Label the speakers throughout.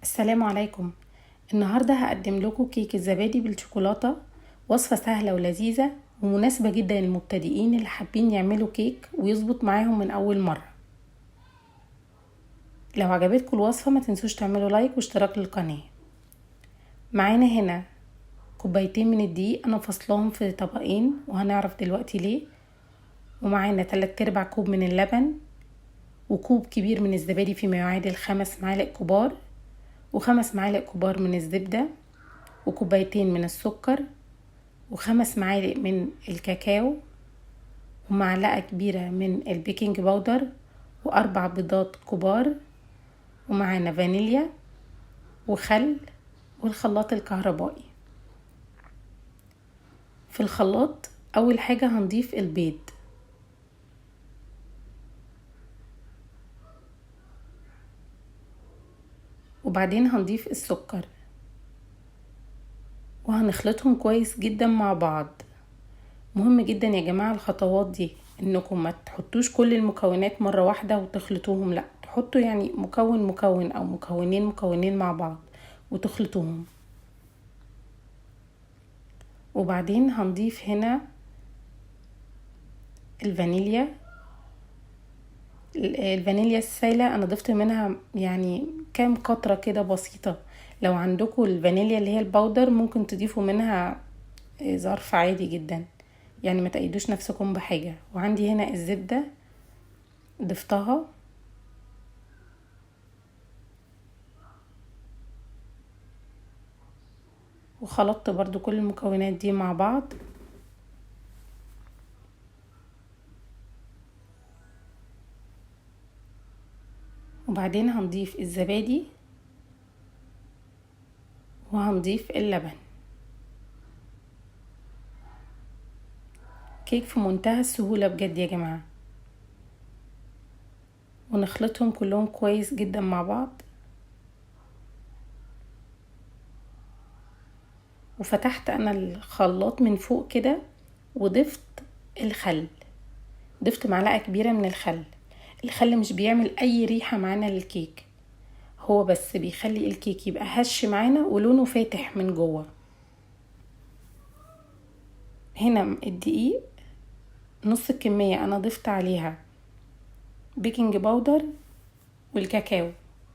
Speaker 1: السلام عليكم. النهاردة هقدم لكم كيك الزبادي بالشوكولاتة. وصفة سهلة ولذيذة ومناسبة جدا للمبتدئين اللي حابين يعملوا كيك ويظبط معاهم من أول مرة. لو عجبتكم الوصفة ما تنسوش تعملوا لايك واشتراك للقناة. معانا هنا كوبايتين من الدقيق، أنا فصلهم في طبقين وهنعرف دلوقتي ليه. ومعانا 3/4 كوب من اللبن، وكوب كبير من الزبادي فيما يعادل 5 معالق كبار، و5 معالق كبار من الزبدة، وكوبايتين من السكر، و5 معالق من الكاكاو، ومعلقة كبيرة من البيكنج باودر، و4 بيضات كبار، ومعانا فانيليا وخل والخلاط الكهربائي. في الخلاط اول حاجة هنضيف البيض، وبعدين هنضيف السكر وهنخلطهم كويس جدا مع بعض. مهم جدا يا جماعة الخطوات دي، انكم ما تحطوش كل المكونات مرة واحدة وتخلطوهم، لا تحطوا يعني مكون او مكونين مع بعض وتخلطوهم. وبعدين هنضيف هنا الفانيليا السايلة، انا ضفت منها يعني كام قطرة كده بسيطة. لو عندكم الفانيليا اللي هي الباودر ممكن تضيفوا منها ظرف عادي جدا، يعني ما تقيدوش نفسكم بحاجة. وعندي هنا الزبدة ضفتها، وخلطت برضو كل المكونات دي مع بعض. وبعدين هنضيف الزبادي وهنضيف اللبن. كيك في منتهى السهولة بجد يا جماعة، ونخلطهم كلهم كويس جدا مع بعض. وفتحت انا الخلاط من فوق كده وضفت الخل، ضفت معلقة كبيرة من الخل. الخل مش بيعمل اي ريحة معانا للكيك، هو بس بيخلي الكيك يبقى هش معانا ولونه فاتح من جوه. هنا الدقيق نص الكمية انا ضفت عليها بيكنج باودر والكاكاو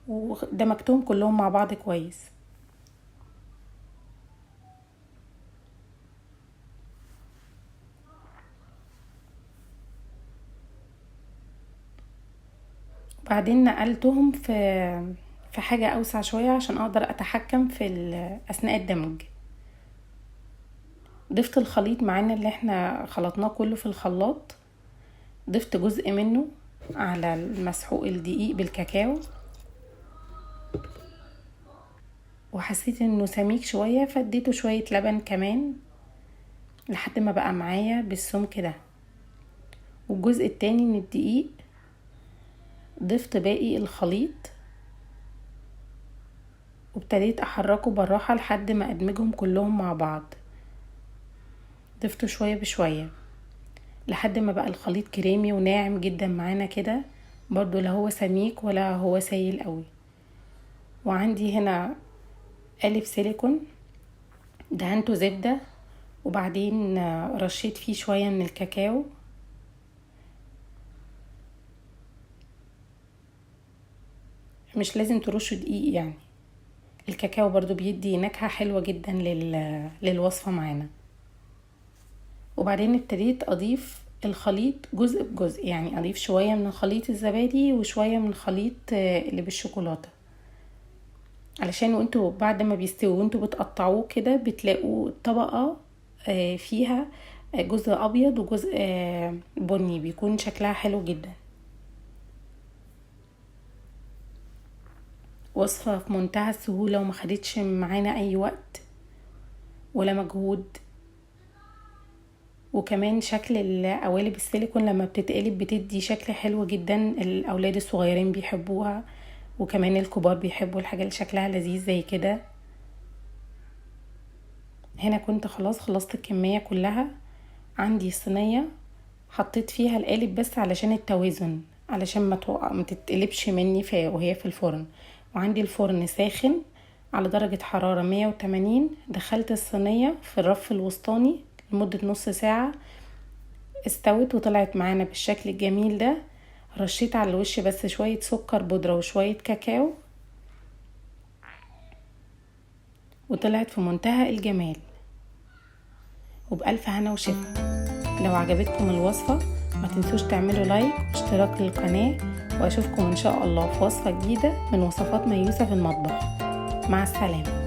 Speaker 1: ودمجتهم كلهم مع بعض كويس. بعدين نقلتهم في حاجة اوسع شوية عشان اقدر اتحكم في اثناء الدمج. ضفت الخليط معانا اللي احنا خلطناه كله في الخلاط، ضفت جزء منه على المسحوق الدقيق بالكاكاو، وحسيت انه سميك شوية فاديته شوية لبن كمان لحد ما بقى معايا بالسمك ده. والجزء التاني من الدقيق ضفت باقي الخليط وابتديت احركه بالراحة لحد ما ادمجهم كلهم مع بعض. ضفته شوية بشوية لحد ما بقى الخليط كريمي وناعم جدا معانا كده، برضو لا هو سميك ولا هو سايل قوي. وعندي هنا قالب سيليكون دهنته زبدة، وبعدين رشيت فيه شوية من الكاكاو. مش لازم ترشوا دقيق، يعني الكاكاو برضو بيدي نكهة حلوة جدا للوصفة معانا. وبعدين ابتديت اضيف الخليط جزء بجزء، يعني اضيف شوية من خليط الزبادي وشوية من خليط اللي بالشوكولاتة، علشان وانتوا بعد ما بيستوي وانتوا بتقطعوه كده بتلاقوا الطبقة فيها جزء ابيض وجزء بني، بيكون شكلها حلو جدا. وصفة في منتهى السهولة وما خدتش معانا اي وقت ولا مجهود. وكمان شكل القوالب السيليكون لما بتتقلب بتدي شكل حلو جدا، الاولاد الصغيرين بيحبوها وكمان الكبار بيحبوا الحاجة اللي شكلها لذيذ زي كده. هنا كنت خلاص خلصت الكمية كلها. عندي صينية حطيت فيها القالب بس علشان التوازن، علشان ما تتقلبش مني وهي في الفرن. وعندي الفرن ساخن على درجة حرارة 180. دخلت الصينية في الرف الوسطاني لمدة نص ساعة، استوت وطلعت معانا بالشكل الجميل ده. رشيت على الوش بس شوية سكر بودرة وشوية كاكاو، وطلعت في منتهى الجمال وبألف هنا وشفا. لو عجبتكم الوصفة ما تنسوش تعملوا لايك واشتراك للقناة، واشوفكم ان شاء الله في وصفة جديدة من وصفات ميوسة في المطبخ. مع السلامة.